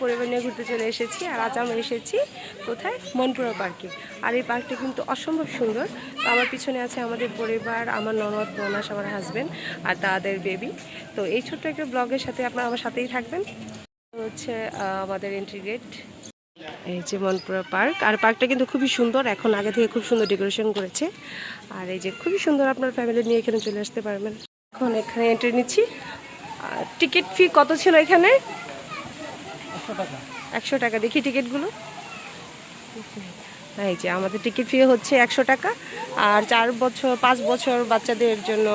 পরিবার নিয়ে ঘুরতে চলে এসেছি। আর আজ আমরা এসেছি কোথায়? মনপুরা পার্কে। আর এই পার্কটা কিন্তু অসম্ভব সুন্দর। তো আমার পিছনে আছে আমাদের পরিবার, আমার ননদ, ননাস, আমার হাজব্যান্ড আর তাদের বেবি। তো এই ছোট্ট একটা ব্লগের সাথে আপনারা আমার সাথেই থাকবেন। হচ্ছে আমাদের এন্ট্রি গেট, এই যে মনপুরা পার্ক। আর পার্কটা কিন্তু খুবই সুন্দর, এখন আগে থেকে খুব সুন্দর ডেকোরেশন করেছে। আর এই যে খুবই সুন্দর, আপনার ফ্যামিলি নিয়ে এখানে চলে আসতে পারবেন। এখন এখানে এন্ট্রি নিচ্ছি। টিকিট ফি কত ছিল এখানে? 100 টাকা। দেখি টিকিটগুলো। এই যে আমাদের টিকিট ফি হচ্ছে 100 টাকা। আর 4 বছর 5 বছর বাচ্চাদের জন্য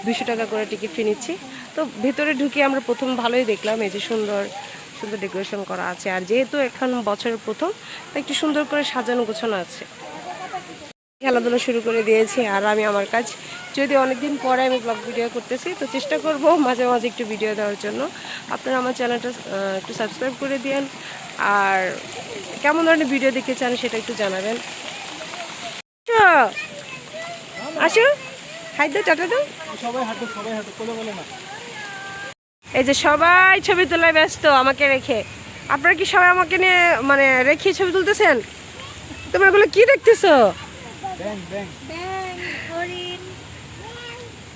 200 টাকা করে টিকিট ফি নিচ্ছি। তো ভেতরে ঢুকে আমরা প্রথম ভালোই দেখলাম, এই যে সুন্দর সুন্দর ডেকোরেশন করা আছে। আর যেহেতু এখন বছরের প্রথম, একটু সুন্দর করে সাজানো গোছানো আছে। খেলাধুলা শুরু করে দিয়েছি আর আমি আমার কাজ, যদি অনেকদিন পরে আমি ব্লগ ভিডিও করতেছি, তো চেষ্টা করব মাঝে মাঝে একটু ভিডিও দেওয়ার জন্য। আপনারা আমার চ্যানেলটা একটু সাবস্ক্রাইব করে দিন। আর কেমন ধরনের ভিডিও দেখতে চান সেটা একটু জানাবেন। আসো, হাই দাও, টাটা দাও। এই যে সবাই ছবি তোলায় ব্যস্ত আমাকে রেখে। আপনারা কি সবাই আমাকে নিয়ে মানে রেখে ছবি তুলতেছেন? তোমরা এগুলো কি দেখতেছো?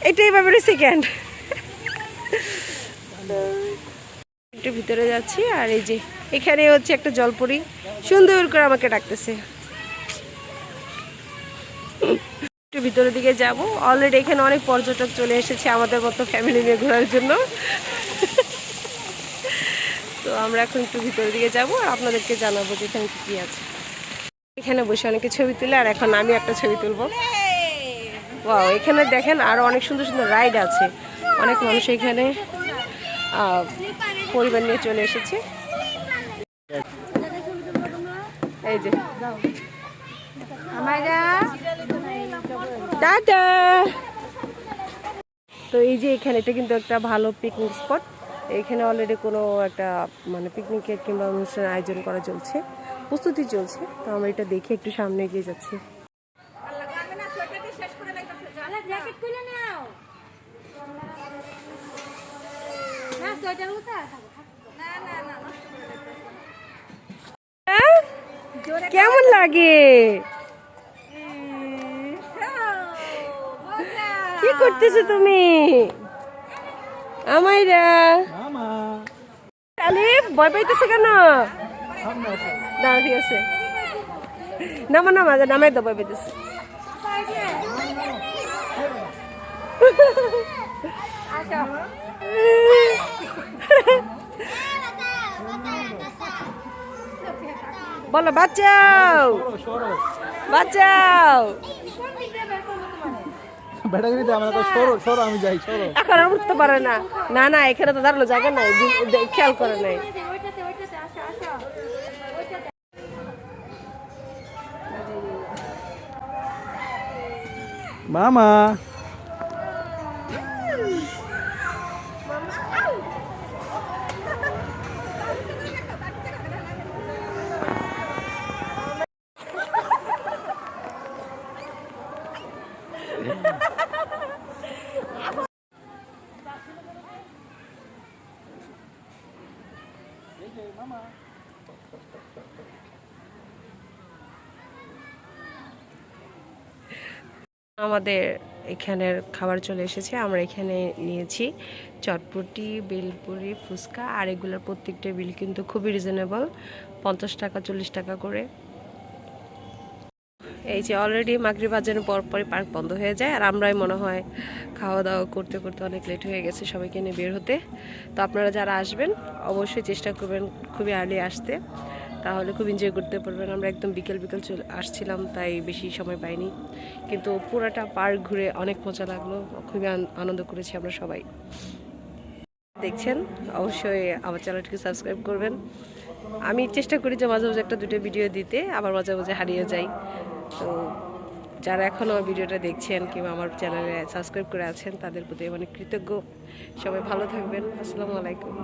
এটাই ব্যাপারে সেকেন্ড। একটু ভিতরে যাচ্ছি। আর এই যে এখানে হচ্ছে একটা জলপরি সুন্দর করে আমাকে ডাকতেছে। একটু ভিতরের দিকে যাব। অলরেডি এখানে অনেক পর্যটক চলে এসেছে আমাদের মতো ফ্যামিলি নিয়ে ঘোরার জন্য। তো আমরা এখন একটু ভিতরের দিকে যাব আর আপনাদেরকে জানাবো যে এখানে কি আছে। এখানে বসে অনেকে ছবি তুলে, আর এখন আমি একটা ছবি তুলবো। ওয়াও, এখানে দেখেন আরো অনেক সুন্দর সুন্দর রাইড আছে। অনেক মানুষ এখানে পরিবার নিয়ে চলে এসেছে। এই যে টাটা। তো এই যে এখানে এটা কিন্তু একটা ভালো পিকনিক স্পট। এখানে অলরেডি কোনো একটা মানে পিকনিকের কিংবা অনুষ্ঠানের আয়োজন করা চলছে, প্রস্তুতি চলছে। তো আমরা এটা দেখে একটু সামনে এগিয়ে যাচ্ছি। কেমন লাগে? কি করতেছো তুমি? আমাইরা আলিফ ভয় পাইতেছে কেন? না ঠিক আছে, নামা নামা নামাই তো ভয় পাইতেছে। বলো বাঁচাও, বাঁচাও। এখন আর উঠতে পারে না। না না, এখানে তো দাঁড়ানো জায়গা নাই, খেয়াল করে নাই। মামা আমাদের এখানের খাবার চলে এসেছে। আমরা এখানে নিয়েছি চটপটি, বেলপুরি, ফুচকা। আর এগুলোর প্রত্যেকটা বিল কিন্তু খুবই রিজনেবল, 50 টাকা 40 টাকা করে। এই যে অলরেডি মাগরিব আজানের পরপরই পার্ক বন্ধ হয়ে যায়। আর আমরাই মনে হয় খাওয়া দাওয়া করতে করতে অনেক লেট হয়ে গেছে সবাইকে নিয়ে বের হতে। তো আপনারা যারা আসবেন অবশ্যই চেষ্টা করবেন খুবই আর্লি আসতে, তাহলে খুব এনজয় করতে পারবেন। আমরা একদম বিকেল বিকেল আসছিলাম, তাই বেশি সময় পাইনি, কিন্তু পুরোটা পার্ক ঘুরে অনেক মজা লাগলো, খুবই আনন্দ করেছি আমরা সবাই। দেখছেন অবশ্যই আমার চ্যানেলটিকে সাবস্ক্রাইব করবেন। আমি চেষ্টা করি যে মাঝে মাঝে একটা দুটো ভিডিও দিতে, আবার মাঝে মাঝে হারিয়ে যাই। তো যারা এখনও আমার ভিডিওটা দেখছেন কিংবা আমার চ্যানেলে সাবস্ক্রাইব করে আছেন, তাদের প্রতি অনেক কৃতজ্ঞ। সবাই ভালো থাকবেন। আসসালামু আলাইকুম।